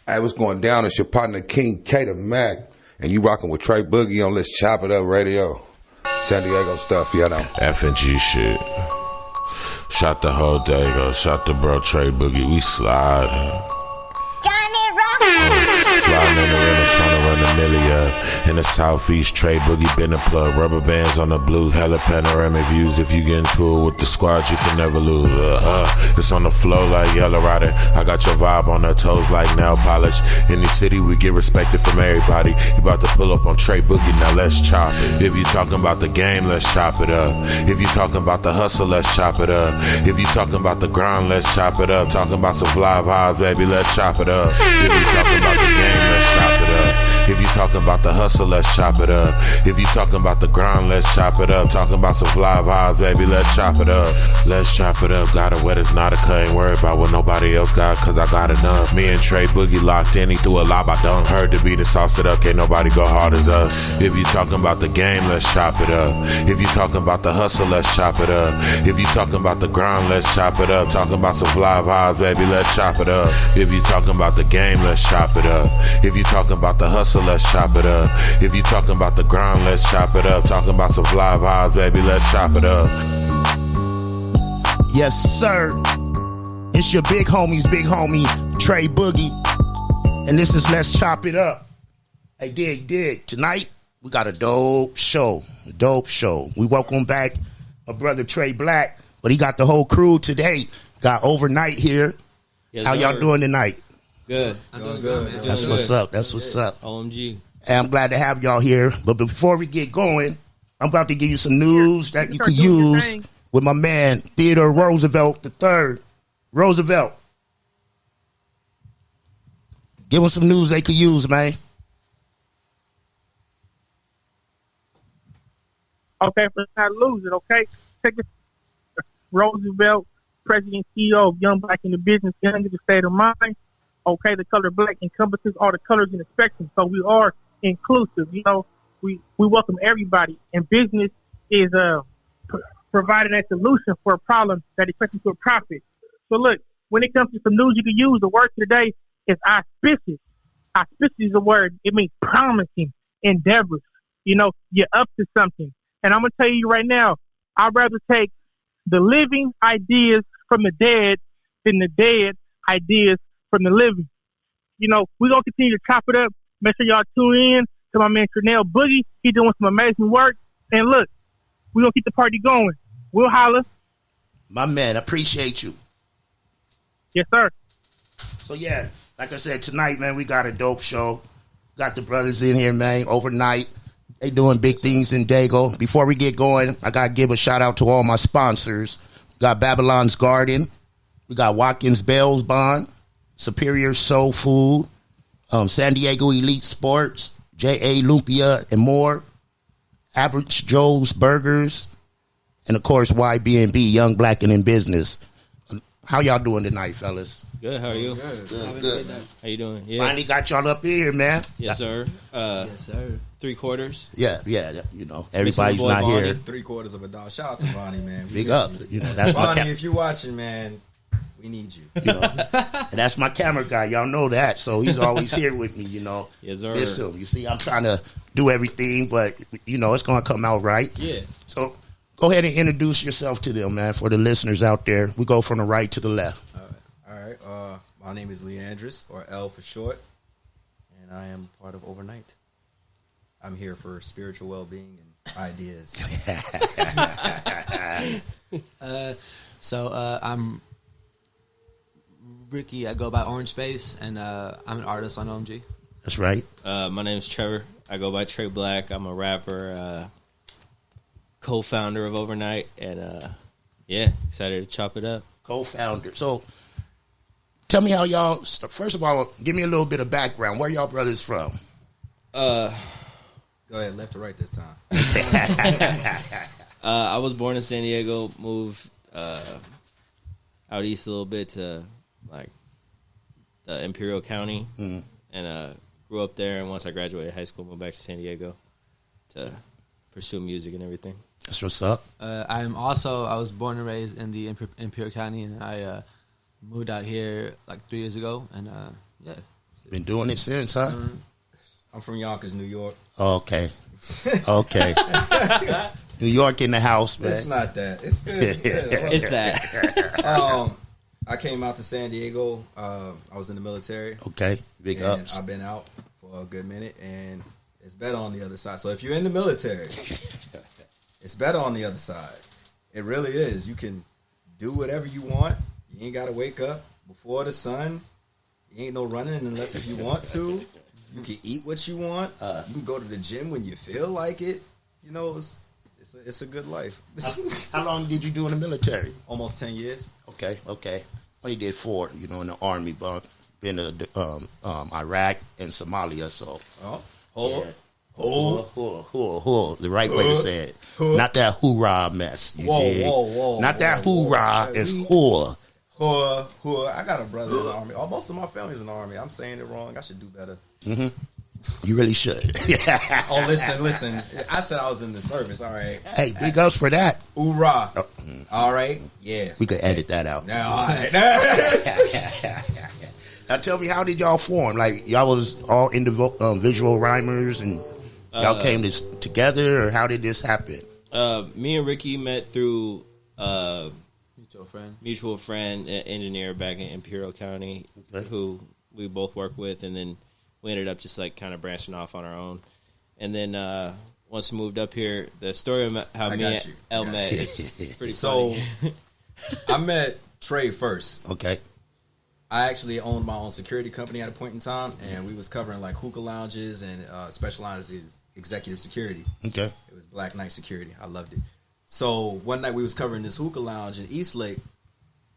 Hey, what's going down? It's your partner King K the Mac, and you rocking with Tre Boogie on Let's Chop It Up Radio. San Diego stuff, you know. FngHaze shit. Shot the whole Dago, shot the bro Tre Boogie, we slide. Sliding in the rental, trying to run a milli up. In the southeast, Tre Boogie been a plug. Rubber bands on the blues, hella panoramic views. If you get into it with the squad, you can never lose. It's on the flow like Yellow Rider. I got your vibe on her toes like nail polish. In the city, we get respected from everybody. You about to pull up on Tre Boogie, now let's chop it. If you talking about the game, let's chop it up. If you talking about the hustle, let's chop it up. If you talking about the grind, let's chop it up. Talking about some Flava, baby, let's chop it up. If you talking about the game, let's chop it up. If you talking about the hustle, let's chop it up. If you talking about the grind, let's chop it up. Talking about some fly vibes, baby, let's chop it up. Let's chop it up. Got a wet, it's not a cut. Ain't worried about what nobody else got, cause I got enough. Me and Tre Boogie locked in, he threw a lob, I dunk. Heard the beat and sauced it up, can't nobody go hard as us. If you talking about the game, let's chop it up. If you talking about the hustle, let's chop it up. If you talking about the grind, let's chop it up. Talking about some fly vibes, baby, let's chop it up. If you talking about the game, let's chop it up. If you talking about the hustle, let's chop it up. If you talking about the grind, let's chop it up. Talking about some fly vibes, baby, let's chop it up. Yes, sir. It's your big homie, Tre Boogie. And this is Let's Chop It Up. Hey, dig. Tonight, we got a dope show. We welcome back my brother Tre Blac, but he got the whole crew today. Got Overnight here. Yes, How y'all doing tonight? Good. I'm doing good, man. That's what's up. OMG. And I'm glad to have y'all here. But before we get going, I'm about to give you some news that you could use with my man, Theodore Roosevelt III. Roosevelt. Give them some news they could use, man. Okay, for not lose it, okay? Check it. Roosevelt, President CEO of Young Black in the Business, Young in the State of Mind. Okay, the color black encompasses all the colors in the spectrum, so we are inclusive. You know, we welcome everybody, and business is providing a solution for a problem that equates into a profit. So look, when it comes to some news you can use, the word today is auspicious. Auspicious is a word. It means promising, endeavors. You know, you're up to something. And I'm going to tell you right now, I'd rather take the living ideas from the dead than the dead ideas from the living. You know, we're going to continue to chop it up. Make sure y'all tune in to my man Tre Boogie. He's doing some amazing work. And look, we're going to keep the party going. We'll holler. My man, appreciate you. Yes, sir. So, yeah, like I said, tonight, man, we got a dope show. Got the brothers in here, man, Overnight. They doing big things in Dago. Before we get going, I got to give a shout-out to all my sponsors. We got Babylon's Garden. We got Watkins Bell's Bond, Superior Soul Food, San Diego Elite Sports, J.A. Lumpia and More, Average Joe's Burgers, and, of course, YBNB, Young Black and in Business. How y'all doing tonight, fellas? Good, how are you? Good. How you doing? Yeah. Finally got y'all up here, man. Yes, sir. Yes, sir. 3/4. Yeah, you know, everybody's not Bonnie. here. 3/4 of a dog. Shout out to Bonnie, man. Big up. You know, that's Bonnie, if you're watching, man, we need you. You know, and that's my camera guy. Y'all know that. So he's always here with me, you know. Yes, sir. Miss him. You see, I'm trying to do everything, but, you know, it's going to come out right. Yeah. So go ahead and introduce yourself to them, man, for the listeners out there. We go from the right to the left. All right. My name is Leandris, or L for short, and I am part of Overnight. I'm here for spiritual well-being and ideas. I'm Ricky. I go by Orange Space, and I'm an artist on OMG. That's right. My name's Trevor. I go by Tre Blac. I'm a rapper, co-founder of Overnight, and excited to chop it up. Co-founder. So tell me how y'all, first of all, give me a little bit of background. Where y'all brothers from? Go ahead, left to right this time. I was born in San Diego, moved out east a little bit to like the Imperial County, and grew up there. And once I graduated high school, moved back to San Diego to pursue music and everything. That's what's up. I was born and raised in the Imperial County, and I moved out here like 3 years ago, and Been doing it since, huh? I'm from Yonkers, New York. Okay. Okay. New York in the house, man. It's not that. It's good. It's good. It's that. I came out to San Diego. I was in the military. Okay. Big and ups. I've been out for a good minute, and it's better on the other side. So if you're in the military, it's better on the other side. It really is. You can do whatever you want. You ain't got to wake up before the sun. You ain't no running unless if you want to. You can eat what you want. You can go to the gym when you feel like it. You know, it's a good life. How long did you do in the military? Almost 10 years. Okay. Only did 4, in the Army, but been to Iraq and Somalia, so. The right way to say it. Not that hoorah mess. Whoa. Not that hoorah. It's whore. I got a brother in the Army. Most of my family's in the Army. I'm saying it wrong. I should do better. Mm-hmm. You really should. Oh, listen. I said I was in the service. All right. Hey, big ups for that. Hoorah. All right. Yeah. We could edit that out. Now, all right. Now tell me, how did y'all form? Like, y'all was all individual rhymers and y'all came together, or how did this happen? Me and Ricky met through Mutual friend, engineer back in Imperial County, who we both work with, and then we ended up just like kind of branching off on our own. And then once we moved up here, the story of how me and El met is pretty funny. I met Tre first. Okay. I actually owned my own security company at a point in time, and we was covering like hookah lounges and specialized in executive security. Okay. It was Black Knight Security. I loved it. So one night we was covering this hookah lounge in Eastlake,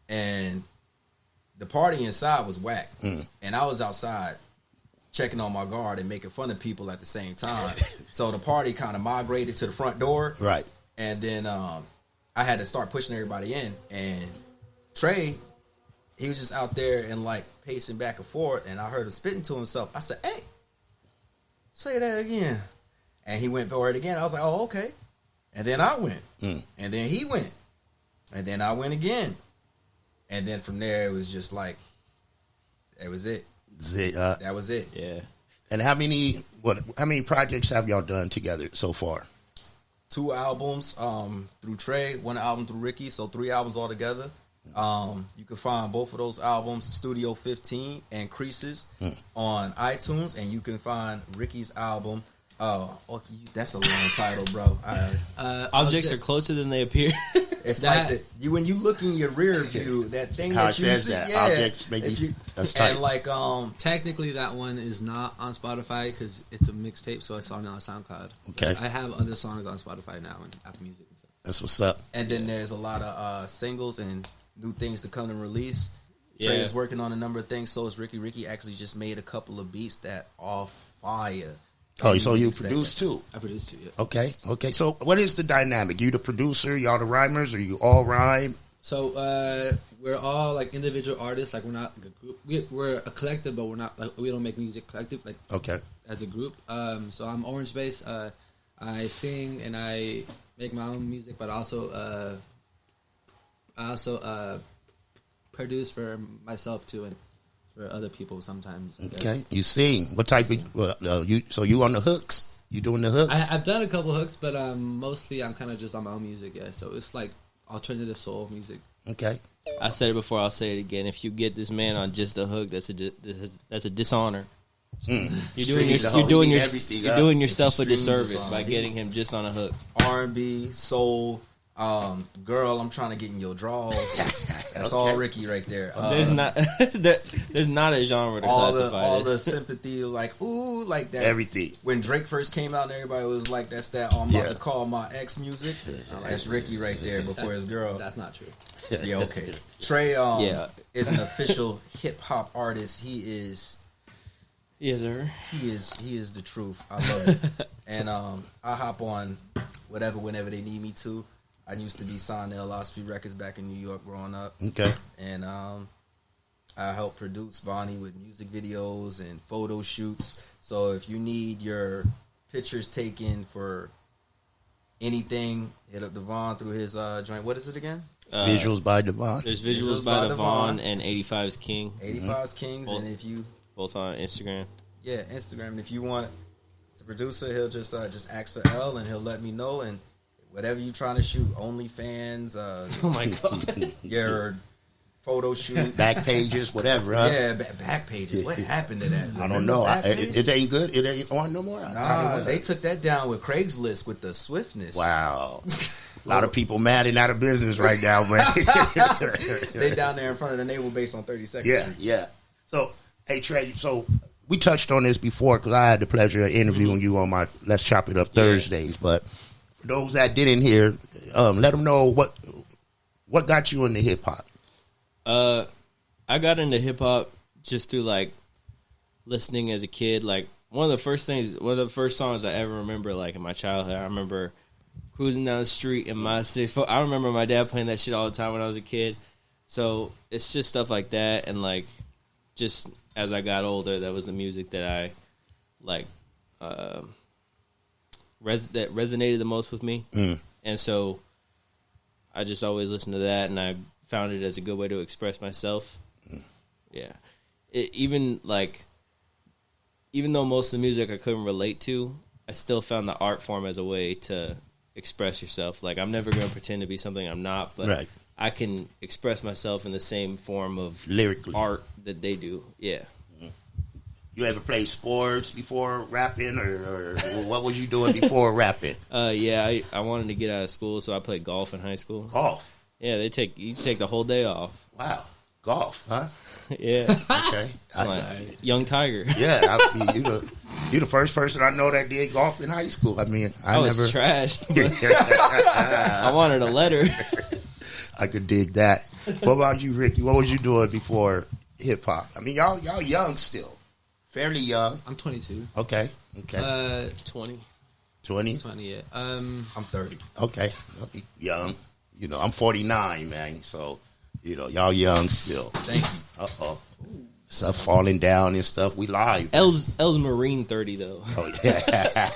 and the party inside was whack. And I was outside checking on my guard and making fun of people at the same time. So the party kind of migrated to the front door. Right. And then I had to start pushing everybody in. And Tre, he was just out there and like pacing back and forth. And I heard him spitting to himself. I said, "Hey, say that again." And he went for it again. I was like, "Oh, okay." And then I went. And then he went. And then I went again. And then from there, it was just like, that was it. That was it. Yeah. And how many projects have y'all done together so far? 2 albums through Tre, 1 album through Ricky, so 3 albums altogether. You can find both of those albums, Studio 15 and Creases, on iTunes, and you can find Ricky's album. That's a long title, bro. Objects are closer than they appear. It's like when you look in your rear view, that thing How that it you says see, that. yeah, Objects make you, that's tight. and like technically that one is not on Spotify because it's a mixtape, so it's on SoundCloud. Okay. I have other songs on Spotify now and Apple Music and stuff. That's what's up. and then there's a lot of singles and new things to come and release. Tre is working on a number of things. So is Ricky. Ricky actually just made a couple of beats that are fire. Oh, so you produce too? I produce too, yeah. Okay. So what is the dynamic? You the producer, y'all the rhymers, or you all rhyme? So we're all like individual artists. Like we're not a group. We're a collective, but we're not like we don't make music collective. Like as a group. So I'm Orange Bass. I sing and I make my own music, but I also produce for myself too and for other people sometimes. Okay, you sing. What type of you on the hooks? You doing the hooks? I've done a couple hooks, but mostly I'm kind of just on my own music. Yeah, so it's like alternative soul music. Okay. I said it before. I'll say it again. If you get this man on just a hook, that's a dishonor. You're doing yourself a disservice by getting him just on a hook. R&B, soul, girl, I'm trying to get in your draws. That's all Ricky right there. There's not a genre to classify all the sympathy, like ooh, like that. Everything. When Drake first came out, and everybody was like, "That's that I'm about to call my ex music." That's Ricky right there before his girl. That's not true. Yeah, okay. Tre is an official hip hop artist. He is. Yes, sir. He is the truth. I love it. And I hop on whenever they need me to. I used to be signed to Philosophy Records back in New York growing up. Okay. And I help produce Bonnie with music videos and photo shoots. So if you need your pictures taken for anything, hit up Devon through his joint. What is it again? Visuals by Devon. There's Visuals by Devon and 85's King. 85's Kings. And if you both on Instagram. Yeah, Instagram. And if you want the producer, he'll just ask for L and he'll let me know. And whatever you trying to shoot, OnlyFans, Oh my god, your photo shoot, Back pages, whatever. Huh? yeah, back pages. What happened to that? I don't know. Back It ain't good. It ain't on no more. I thought it was. They took that down with Craigslist with the swiftness. Wow. A lot of people mad and out of business right now, man. They down there in front of the naval base on 32nd. Yeah. So, hey, Trey, so we touched on this before because I had the pleasure of interviewing you on my Let's Chop It Up Thursdays. But for those that didn't hear, let them know what got you into hip-hop. I got into hip hop just through like listening as a kid. Like one of the first songs I ever remember, like in my childhood, I remember cruising down the street in my 6'4". I remember my dad playing that shit all the time when I was a kid. So it's just stuff like that, and like just as I got older, that was the music that I like that resonated the most with me. And so I just always listened to that, and I found it as a good way to express myself. Yeah. Even though most of the music I couldn't relate to, I still found the art form as a way to express yourself. Like, I'm never going to pretend to be something I'm not, but Right. I can express myself in the same form of Lyrically. art that they do. Yeah. You ever play sports before rapping, or what was you doing before rapping? Yeah, I wanted to get out of school, so I played golf in high school. Golf. Yeah, you take the whole day off. Wow. Golf, huh? Yeah. Okay. I'm like, young Tiger. Yeah, you the first person I know that did golf in high school. I mean, I was trash. I wanted a letter. I could dig that. What about you, Ricky? What was you doing before hip hop? I mean, y'all young still, fairly young. I'm 22. Okay. 20. 20. 20, yeah. I'm 30. Okay, young. You know, I'm 49, man. So, you know, y'all young still. Thank you. Stuff falling down and stuff. We live. L's Marine 30 though. Oh yeah.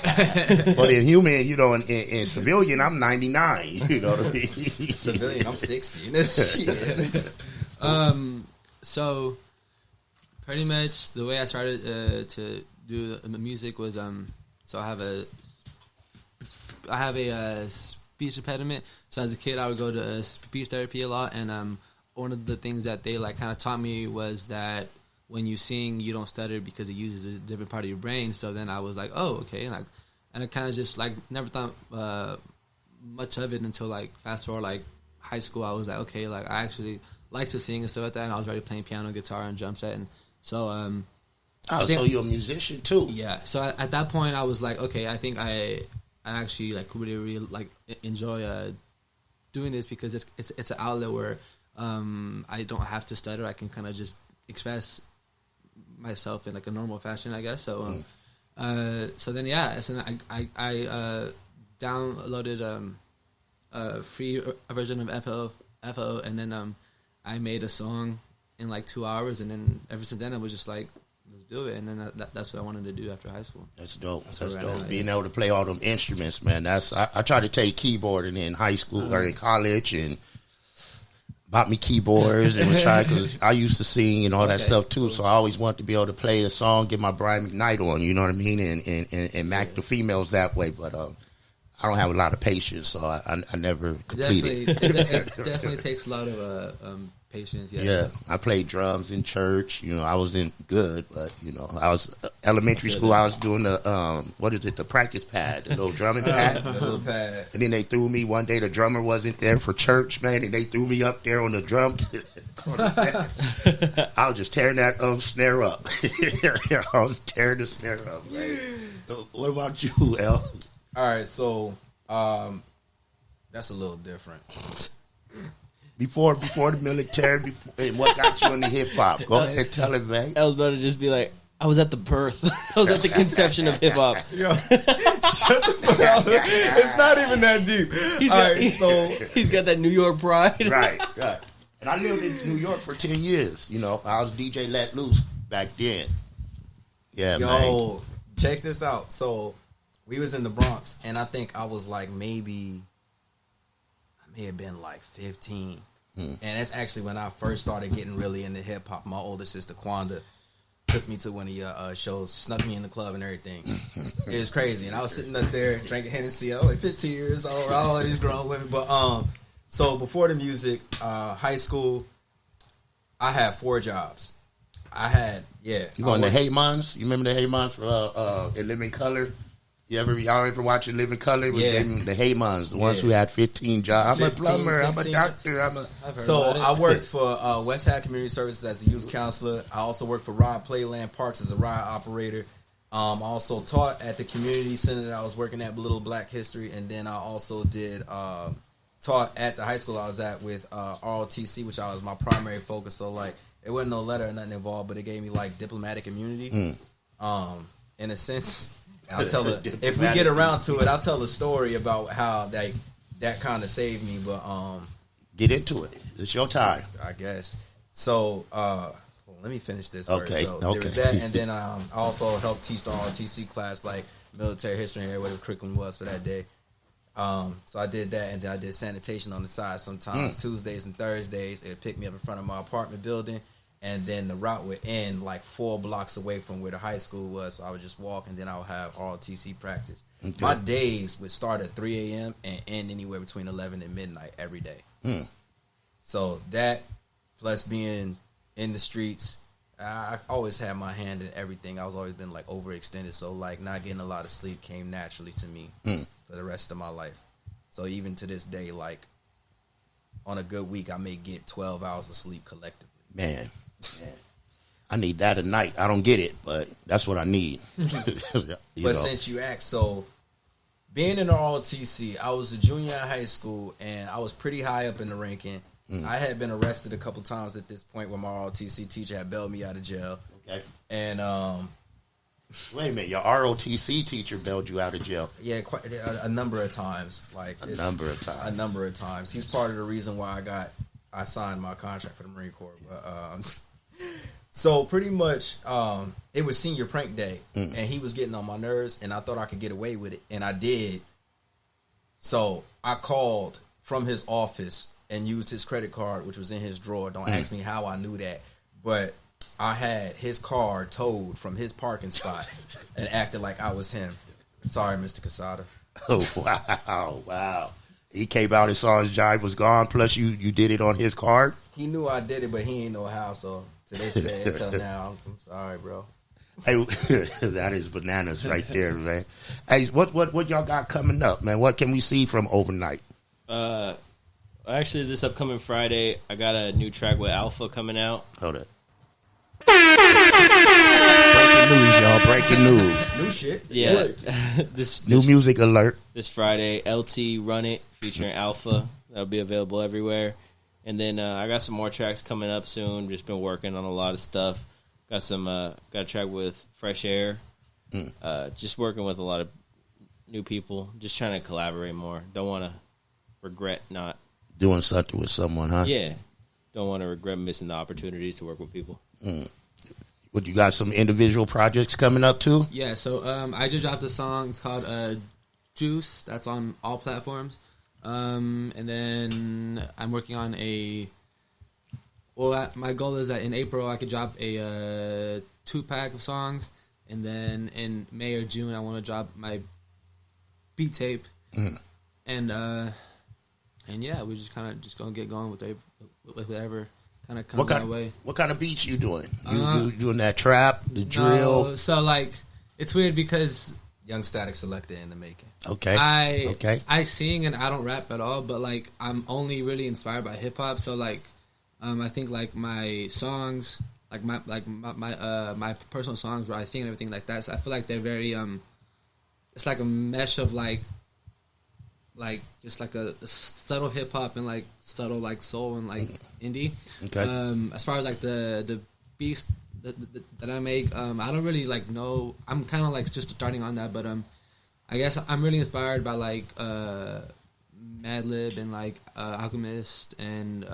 But in human, you know, in civilian, I'm 99. You know what I mean? Civilian, I'm 60. This shit. So pretty much the way I started to do the music was so I have a speech impediment. So as a kid, I would go to speech therapy a lot, and one of the things that they like kind of taught me was that when you sing, you don't stutter because it uses a different part of your brain. So then I was like, oh, okay, and I kind of just like never thought much of it until like fast forward like high school. I was like, okay, like I actually like to sing and stuff like that, and I was already playing piano, guitar, and drum set, and so so you're a musician too? Yeah. So at that point, I was like, okay, I think I actually like really like enjoy doing this because it's an outlet where I don't have to stutter. I can kind of just express myself in like a normal fashion, I guess. So so then I downloaded a free version of FO, and then I made a song in like 2 hours, and then ever since then I was just like, let's do it. And then that's what I wanted to do after high school. That's dope. That's right dope. now, Being able to play all them instruments, man. I tried to take keyboarding in high school or in college, and bought me keyboards and was trying, because I used to sing and all that stuff too. Cool. So I always wanted to be able to play a song, get my Brian McKnight on, you know what I mean, and mac the females that way. But I don't have a lot of patience, so I never completed. It definitely takes a lot of patience. Yeah, I played drums in church. You know, I wasn't good, but you know, I was elementary school. I was doing the practice pad, the little drumming pad. The little pad. And then they threw me one day. The drummer wasn't there for church, man, and they threw me up there on the drum. I was just tearing that snare up. I was tearing the snare up, man. So what about you, L? All right, so that's a little different. Before the military, and what got you into hip hop? Go ahead and tell it, man. I was about to just be like, I was at the birth. I was at the conception of hip hop. Yo, shut the fuck up. It's not even that deep. He's got that New York pride. Right. And I lived in New York for 10 years. You know, I was DJ Let Loose back then. Yeah, man. Yo, check this out. So we was in the Bronx, and I think I was like I may have been like 15. And that's actually when I first started getting really into hip hop. My older sister Quanda, took me to one of your shows, snuck me in the club and everything. It was crazy, and I was sitting up there drinking Hennessy. I was like 15 years old, all these grown women. But so before the music, high school, I had 4 jobs. You going to Haymans? You remember the Haymans for In Living Color? Y'all ever watch In Living Color? Yeah. The Haymans, the ones who had 15 jobs. I'm a plumber. 16. I'm a doctor. So I worked for West Hat Community Services as a youth counselor. I also worked for Rod Playland Parks as a ride operator. I also taught at the community center that I was working at, Little Black History, and then I also did taught at the high school I was at with ROTC, which was my primary focus. So like, it wasn't no letter or nothing involved, but it gave me like diplomatic immunity. In a sense, I'll tell if we get around to it, I'll tell a story about how that kind of saved me. But get into it. It's your time, I guess. So let me finish this first. Okay. So there was that, and then I also helped teach the ROTC class, like military history and whatever the curriculum was for that day. So I did that, and then I did sanitation on the side sometimes. Tuesdays and Thursdays, it would pick me up in front of my apartment building, and then the route would end like 4 blocks away from where the high school was. So I would just walk, and then I would have ROTC practice. Okay. My days would start at 3 a.m. and end anywhere between 11 and midnight every day. So that, plus being in the streets, I always had my hand in everything. I was always been like overextended, so like not getting a lot of sleep came naturally to me for the rest of my life. So even to this day, like on a good week, I may get 12 hours of sleep collectively. Man. I need that at night. I don't get it, but that's what I need. Since you asked, so being in the ROTC, I was a junior in high school, and I was pretty high up in the ranking. I had been arrested a couple times at this point where my ROTC teacher had bailed me out of jail. Okay. And wait a minute, your ROTC teacher bailed you out of jail? Yeah, quite a number of times. A number of times. He's part of the reason why I signed my contract for the Marine Corps. But, so pretty much, it was senior prank day, and he was getting on my nerves, and I thought I could get away with it, and I did. So I called from his office and used his credit card, which was in his drawer. Don't ask me how I knew that, but I had his car towed from his parking spot and acted like I was him. Sorry, Mr. Casada. Oh, wow. He came out and saw his jive was gone, plus you did it on his card? He knew I did it, but he ain't know how, so to this day, until now, I'm sorry, bro. Hey, that is bananas right there, man. Hey, what y'all got coming up, man? What can we see from Overnight? Actually, this upcoming Friday, I got a new track with Alpha coming out. Hold it. Breaking news, y'all. Breaking news. New shit. Yeah. New music alert. This Friday, LT Run It featuring Alpha. That'll be available everywhere. And then I got some more tracks coming up soon. Just been working on a lot of stuff. Got a track with Fresh Air. Just working with a lot of new people. Just trying to collaborate more. Don't want to regret not doing something with someone, huh? Yeah. Don't want to regret missing the opportunities to work with people. What, you got some individual projects coming up too? Yeah, so I just dropped a song. It's called Juice. That's on all platforms. And then I'm working on my goal is that in April I could drop a 2-pack of songs. And then in May or June I want to drop my beat tape. And yeah, we're just kind of just gonna get going with whatever kind of comes our way. What kind of beats you doing? You doing that trap, the drill? No, so like, it's weird because Young Static Selector in the making. Okay. I sing and I don't rap at all, but like I'm only really inspired by hip hop. So like, I think like my songs, like my personal songs where I sing and everything like that. So I feel like they're very it's like a mesh of like just like a subtle hip hop and like subtle like soul and like indie. Okay. As far as like the beats that I make, I don't really like know. I'm kind of like just starting on that, but I guess I'm really inspired by like Madlib and like Alchemist and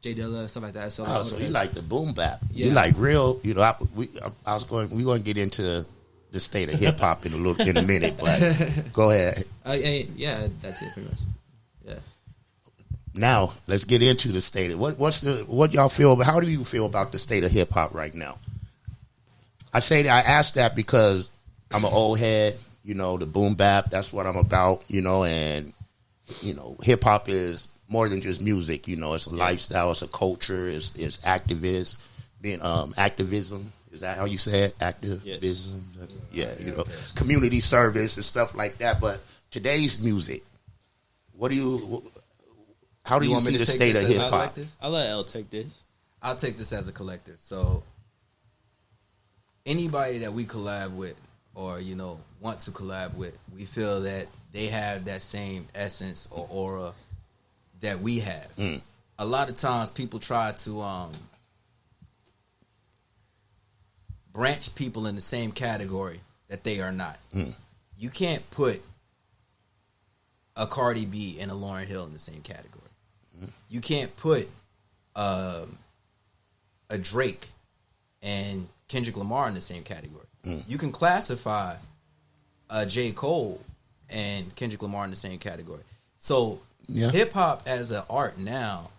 J Dilla, stuff like that. So so you like the boom bap? Yeah. You like real? You know, we're going to get into the state of hip hop in a minute, but go ahead. Yeah, that's it pretty much. Yeah. Now let's get into the state of what y'all feel. How do you feel about the state of hip hop right now? I asked that because I'm an old head, you know, the boom bap, that's what I'm about, you know, and, you know, hip hop is more than just music, you know, it's a lifestyle, it's a culture, it's activist, activism. Is that how you say it? Activism? Yes. Yeah, you know, community service and stuff like that. But today's music, how do you see the state of hip hop? I'll let L take this. I'll take this as a collective. So anybody that we collab with or, you know, want to collab with, we feel that they have that same essence or aura that we have. A lot of times people try to branch people in the same category that they are not. You can't put a Cardi B and a Lauryn Hill in the same category. You can't put a Drake and Kendrick Lamar in the same category. You can classify J. Cole and Kendrick Lamar in the same category. So hip hop as an art now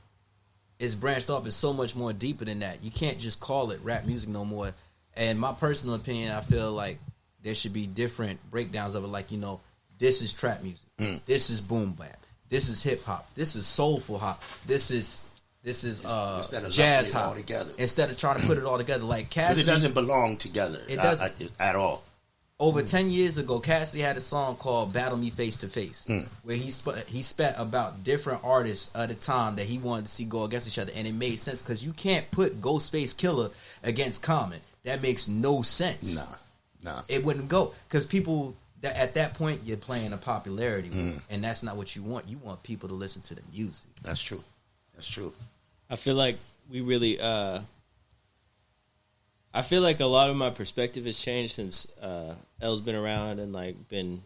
is branched off. It's so much more deeper than that. You can't just call it rap music no more. And my personal opinion, I feel like there should be different breakdowns of it. Like, you know, this is trap music. This is boom bap. This is hip hop. This is soulful hop. This is jazz hop. Instead of trying to put it all together, like Cassidy, it doesn't belong together. It doesn't at all. Over 10 years ago, Cassidy had a song called "Battle Me Face to Face," where he spat about different artists at a time that he wanted to see go against each other, and it made sense because you can't put Ghostface Killer against Common. That makes no sense. Nah, it wouldn't go because people that at that point you're playing a popularity, and that's not what you want. You want people to listen to the music. That's true. I feel like we really. I feel like a lot of my perspective has changed since L's been around and like been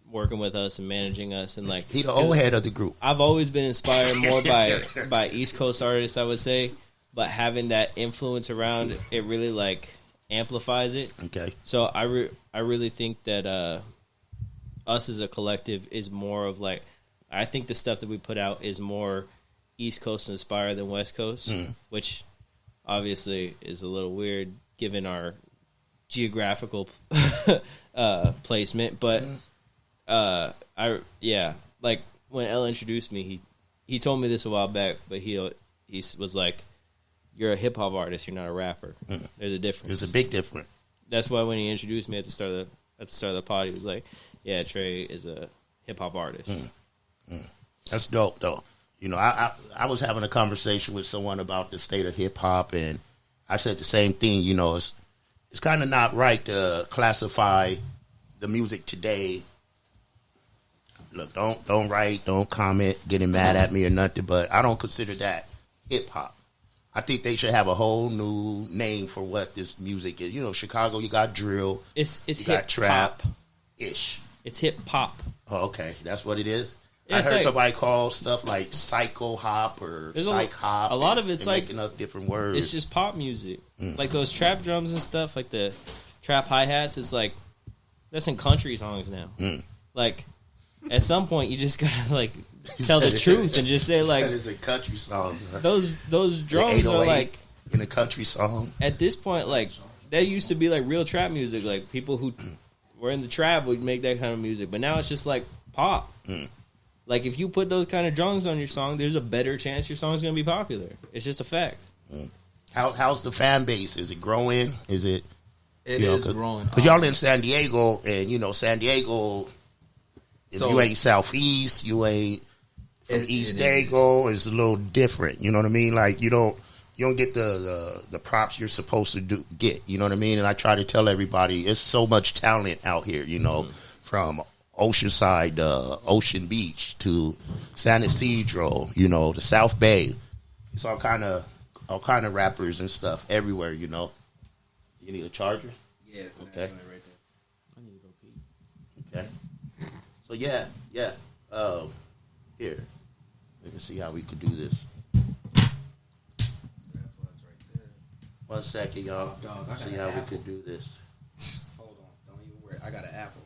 working with us and managing us and like he the old head of the group. I've always been inspired more by East Coast artists, I would say, but having that influence around it really like amplifies it. Okay. So I really think that us as a collective is more of like I think the stuff that we put out is more East Coast inspired than West Coast, which obviously is a little weird given our geographical placement, but like when L introduced me, he told me this a while back, but he was like, "You're a hip hop artist. You're not a rapper. There's a difference. There's a big difference." That's why when he introduced me at the start of the pod, he was like, "Yeah, Tre is a hip hop artist." That's dope, though. You know, I was having a conversation with someone about the state of hip hop, and I said the same thing. You know, it's kind of not right to classify the music today. Look, don't write, don't comment, getting mad at me or nothing, but I don't consider that hip hop. I think they should have a whole new name for what this music is. You know, Chicago, you got drill, it's you got trap, ish. It's hip hop. Oh, okay, that's what it is. I heard somebody call stuff like psycho hop or psych hop. A lot of it's like making up different words. It's just pop music, like those trap drums and stuff, like the trap hi hats. It's like that's in country songs now. Like at some point, you just gotta like tell the truth and just say like that is a country song. Those drums are like in a country song. At this point, like that used to be like real trap music. Like people who were in the trap would make that kind of music, but now it's just like pop. Like, if you put those kind of drums on your song, there's a better chance your song's going to be popular. It's just a fact. How's the fan base? Is it growing? Is it... It is growing. Because y'all in San Diego, and, you know, San Diego, if you ain't Southeast, you ain't from East Dago, it's a little different. You know what I mean? Like, you don't get the props you're supposed to get. You know what I mean? And I try to tell everybody, there's so much talent out here, you know, from... Oceanside, Ocean Beach to San Isidro, you know, the South Bay. It's all kind of rappers and stuff everywhere, you know. You need a charger? Yeah. Okay. Right there. I need to go pee. Okay. So yeah. Here, we can see how we could do this. One second, y'all. See how we could do this. Hold on. Don't even worry. I got an Apple.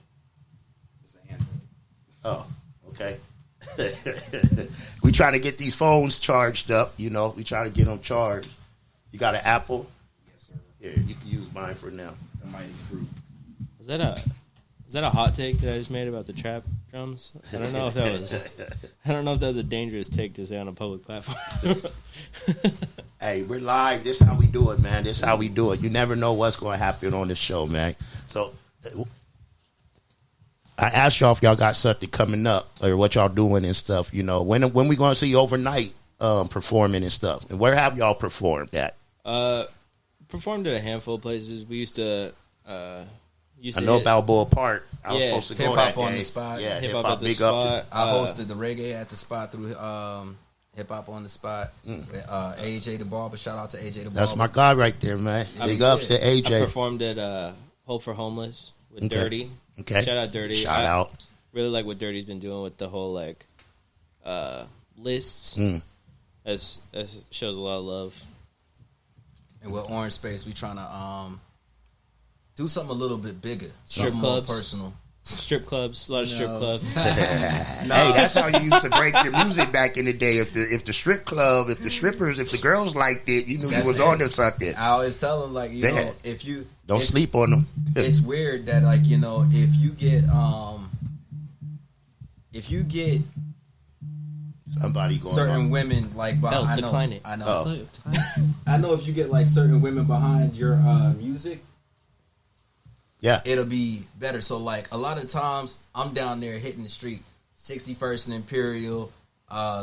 Oh, okay. We trying to get these phones charged up, you know. We try to get them charged. You got an Apple? Yes, sir. Here, you can use mine for now. the mighty fruit. Is that a hot take that I just made about the trap drums? I don't know if that was a dangerous take to say on a public platform. Hey, we're live. This is how we do it, man. This is how we do it. You never know what's going to happen on this show, man. So I asked y'all if y'all got something coming up or what y'all doing and stuff. You know, when we going to see you overnight performing and stuff? And where have y'all performed at? Performed at a handful of places. We used to. I know Balboa Park. I was supposed to go that Hip Hop on day. the Spot. Yeah, Hip Hop at the big Spot. up to. I hosted the reggae at the spot through Hip Hop on the Spot. AJ the Barber. Shout out to AJ the Barber. That's my guy right there, man. Big ups to AJ. I performed at Hope for Homeless with Dirty. Okay. Shout out Dirty. Shout out. Really like what Dirty's been doing with the whole like lists. That shows a lot of love. And with Orange Space, we trying to do something a little bit bigger, Strip something clubs. more personal. Strip clubs, a lot of strip clubs. Hey, that's how you used to break your music back in the day. If the strip club, if the girls liked it, you knew you was on to something. I always tell them like, you know, if you don't sleep on them. It's weird that like, you know, if you get somebody going certain on. women like behind, I know, decline it. I know. I know if you get like certain women behind your music, yeah, it'll be better. So like a lot of times I'm down there hitting the street, 61st and Imperial,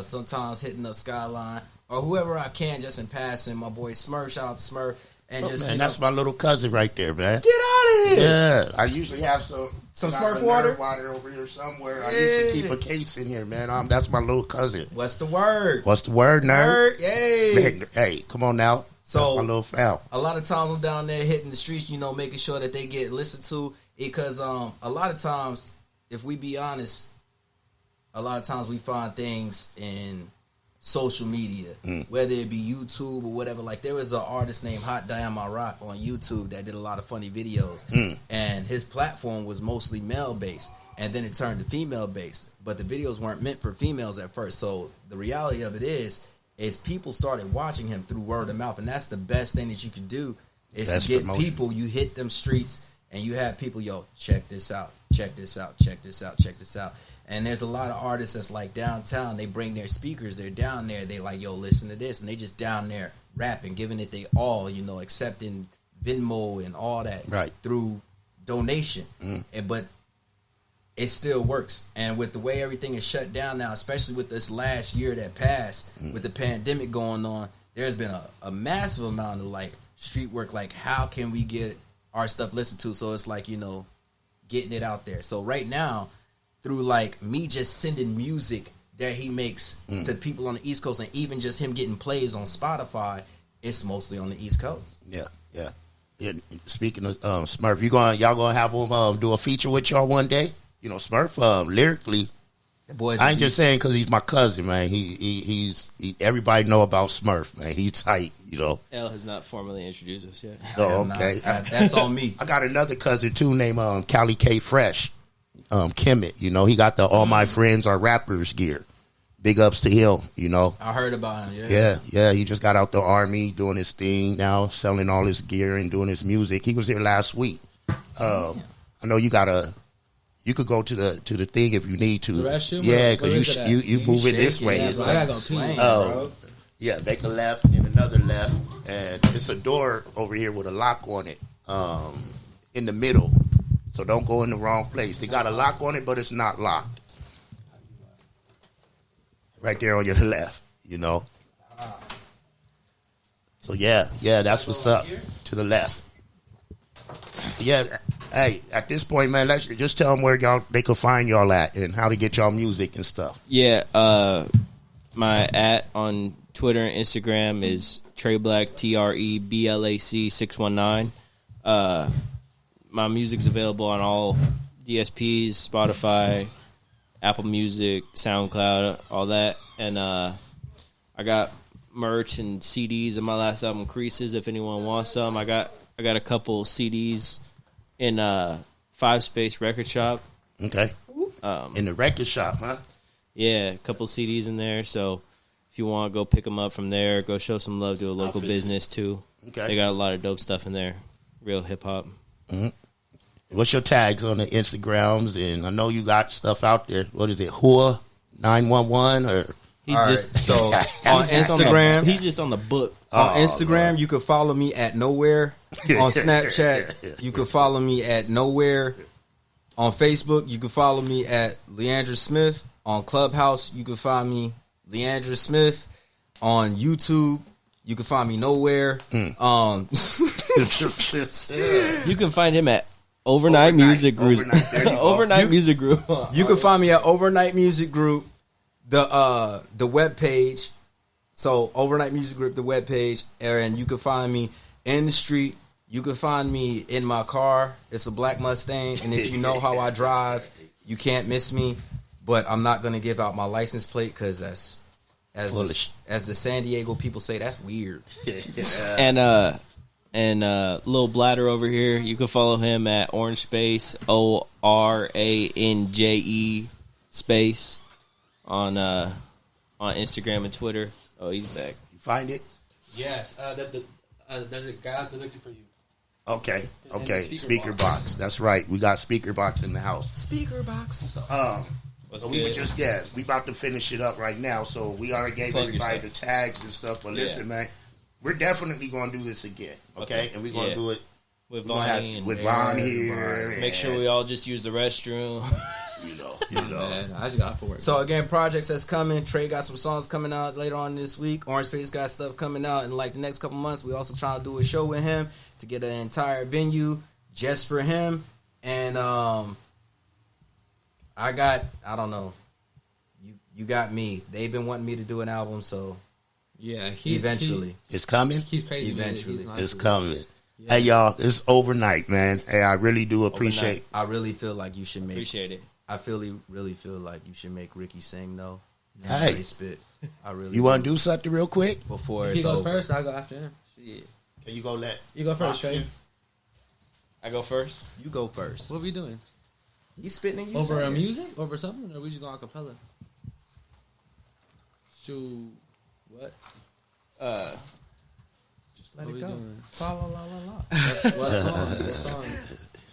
sometimes hitting up Skyline or whoever I can just in passing. My boy Smurf, shout out to Smurf. And just man, that's my little cousin right there, man. Get out of here! Yeah, I usually have some Smurf water over here somewhere. I used to keep a case in here, man. That's my little cousin. What's the word? What's the word, nerd? Yay! Hey, come on now. So that's my little foul. A lot of times I'm down there hitting the streets, you know, making sure that they get listened to. Because a lot of times, if we be honest, a lot of times we find things in social media, whether it be YouTube or whatever. Like there was an artist named Hot Damn My Rock on YouTube that did a lot of funny videos, and his platform was mostly male based, and then it turned to female based. But the videos weren't meant for females at first. So the reality of it is people started watching him through word of mouth, and that's the best thing that you can do is to get promotion. People. You hit them streets, and you have people, yo, check this out, check this out, check this out, check this out. And there's a lot of artists that's like downtown. They bring their speakers. They're down there. They like, yo, listen to this. And they just down there rapping, giving it they all, you know, accepting Venmo and all that through donation. But it still works. And with the way everything is shut down now, especially with this last year that passed, with the pandemic going on, there's been a massive amount of like street work. Like, how can we get our stuff listened to? So it's like, you know, getting it out there. So right now, through like me just sending music that he makes to people on the East Coast, and even just him getting plays on Spotify, it's mostly on the East Coast. Yeah. Speaking of Smurf, y'all gonna have him do a feature with y'all one day? You know, Smurf lyrically. The boys, I ain't just saying because he's my cousin, man. He's everybody know about Smurf, man. He's tight, you know. L has not formally introduced us yet. Oh, okay. That's on me. I got another cousin too named Cali K Fresh. Kemet, you know, he got the All My Friends Are Rappers gear. Big ups to him, you know. I heard about him, Yeah, he just got out the army doing his thing now, selling all his gear and doing his music. He was here last week. I know you could go to the thing if you need to. The restroom? Yeah, because you move it this way. Yeah, It's I like, gotta go pee. yeah, make a left and then another left, and it's a door over here with a lock on it, in the middle. So don't go in the wrong place. They got a lock on it, but it's not locked. Right there on your left, you know. So yeah, that's what's up. To the left. Yeah, hey, at this point, man, let's just tell them where they can find y'all at and how to get y'all music and stuff. Yeah, my @ on Twitter and Instagram is Tre Blac, TREBLAC 619. My music's available on all DSPs, Spotify, Apple Music, SoundCloud, all that. And I got merch and CDs of my last album, Creases, if anyone wants some. I got a couple CDs in 5 Space Record Shop. Okay. In the record shop, huh? Yeah, a couple CDs in there. So if you want to go pick them up from there, go show some love to a local business too. Okay. They got a lot of dope stuff in there. Real hip hop. What's your tags on the Instagrams? And I know you got stuff out there. What is it? Hua 911 or? He's All just right, so on Instagram, he's just on the book. On Instagram, you can follow me at Nowhere. On Snapchat, you can follow me at Nowhere. On Facebook, you can follow me at Leandra Smith. On Clubhouse, you can find me Leandra Smith. On YouTube, you can find me Nowhere. Mm. You can find him at Overnight Music Group. Overnight Music Group. You can find me at Overnight Music Group, the web page. So Overnight Music Group, the web page, and you can find me in the street. You can find me in my car. It's a black Mustang, and if you know how I drive, you can't miss me. But I'm not gonna give out my license plate because that's as the San Diego people say, that's weird. And Lil Bladder over here, you can follow him at Orange Space ORANJE space on Instagram and Twitter. Oh, he's back. You find it? Yes. There's a guy out there looking for you. Okay. Speaker box. That's right. We got speaker box in the house. Speaker box. So we were just we about to finish it up right now. So we already gave everybody the tags and stuff. But listen, man, we're definitely going to do this again. Okay, and we're going to do it with Vonnie with Von here. Make sure we all just use the restroom. You know. Man, I just got off of work. So again, projects that's coming. Trey got some songs coming out later on this week. Orange Space got stuff coming out in like the next couple months. We also trying to do a show with him to get an entire venue just for him. And I don't know. You got me. They've been wanting me to do an album, so yeah, eventually it's coming. He's crazy. Eventually, it's coming. Yeah. Hey y'all, it's overnight, man. Hey, I really do appreciate. I really feel like you should make. Appreciate it. I really feel like you should make Ricky sing though. Hey, spit. I really. You want to do something real quick before he goes first? I'll go after him. Shit. Can you go You go first, Trey. I go first. You go first. What are we doing? You spitting? You over music? Over something? Or are we just going acapella? Shoot. What? Just let it go. Fa la la la la. What song?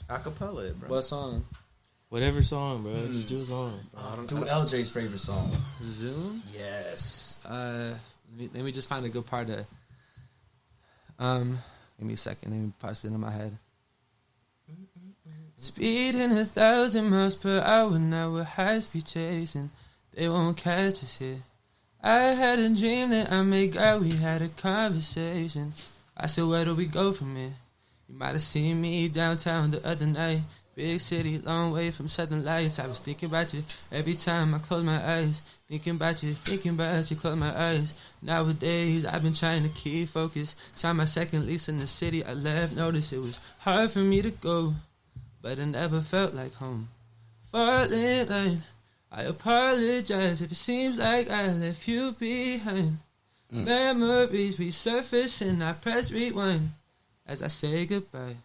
Acapella it, bro. What song? Whatever song, bro. Just do a song. Do LJ's favorite song. Zoom? Yes. Let me just find a good part of. Give me a second. Let me pass it in my head. Speeding 1,000 miles per hour, now we're high speed chasing. They won't catch us here. I had a dream that I made God, we had a conversation. I said, where do we go from here? You might have seen me downtown the other night. Big city, long way from southern lights. I was thinking about you every time I close my eyes. Thinking about you, close my eyes. Nowadays, I've been trying to keep focus. Signed my second lease in the city I left. Noticed it was hard for me to go, but it never felt like home. Falling line, I apologize if it seems like I left you behind. Memories resurface and I press rewind as I say goodbye.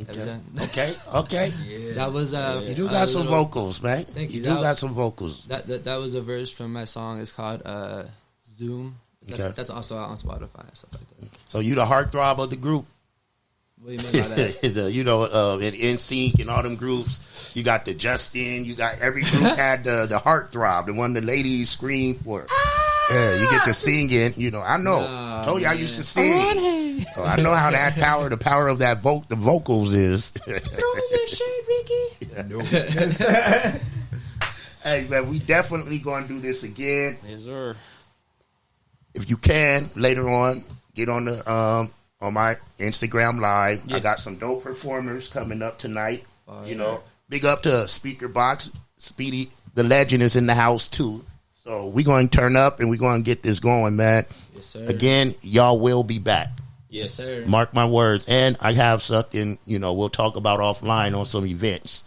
Okay. Yeah. That was you do got some vocals, man. Thank you. You do got some vocals. That was a verse from my song. It's called Zoom. That's also out on Spotify and stuff like that. So you the heartthrob of the group. What do you mean by that? In NSYNC and all them groups, you got the Justin. You got every group had the heartthrob, the one the ladies scream for. Yeah, you get to singing. I know. Told you I used to sing. So I know how the power of that the vocals is. Throw your shade, Ricky. No. Hey man, we definitely going to do this again. Yes, sir. If you can later on, get on the on my Instagram live. Yeah. I got some dope performers coming up tonight. Big up to Speaker Box. Speedy, the legend, is in the house too. So we're going to turn up and we're going to get this going, man. Yes, sir. Again, y'all will be back. Yes, sir. Mark my words. And I have something, we'll talk about offline on some events.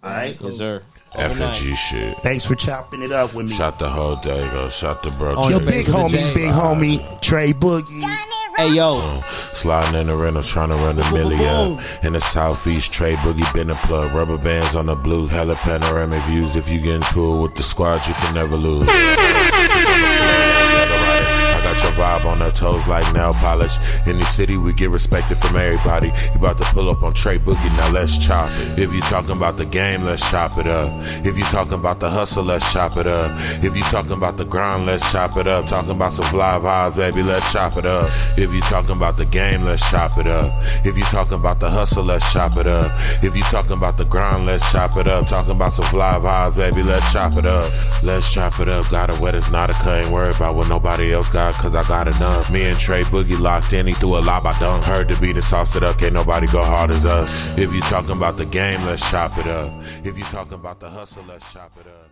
All right? Yes, sir. FngHaze shit. Thanks for chopping it up with me. Shot the whole day, go. Shot the bro. Your big homie, Tre Boogie. Hey, yo. Sliding in the rental, trying to run a million. In the southeast, Tre Boogie been a plug. Rubber bands on the blues, hella panoramic views. If you get into it with the squad, you can never lose. I got your vibe on her toes like nail polish. In the city, we get respected from everybody. You about to pull up on Tre Boogie, now let's chop it. If you talking about the game, let's chop it up. If you talking about the hustle, let's chop it up. If you talking about the grind, let's chop it up. Talking about some Flava, baby, let's chop it up. If you talking about the game, let's chop it up. If you talking about the hustle, let's chop it up. If you talking about the grind, let's chop it up. Talking about some Flava, baby, let's chop it up. Let's chop it up. Got it wet, it's not a cut. Ain't worried about what nobody else got, cause I got it done. Me and Tre Boogie locked in, he threw a lob, I done. Heard the beat and sauced it up, can't nobody go hard as us. If you talking about the game, let's chop it up. If you talking about the hustle, let's chop it up.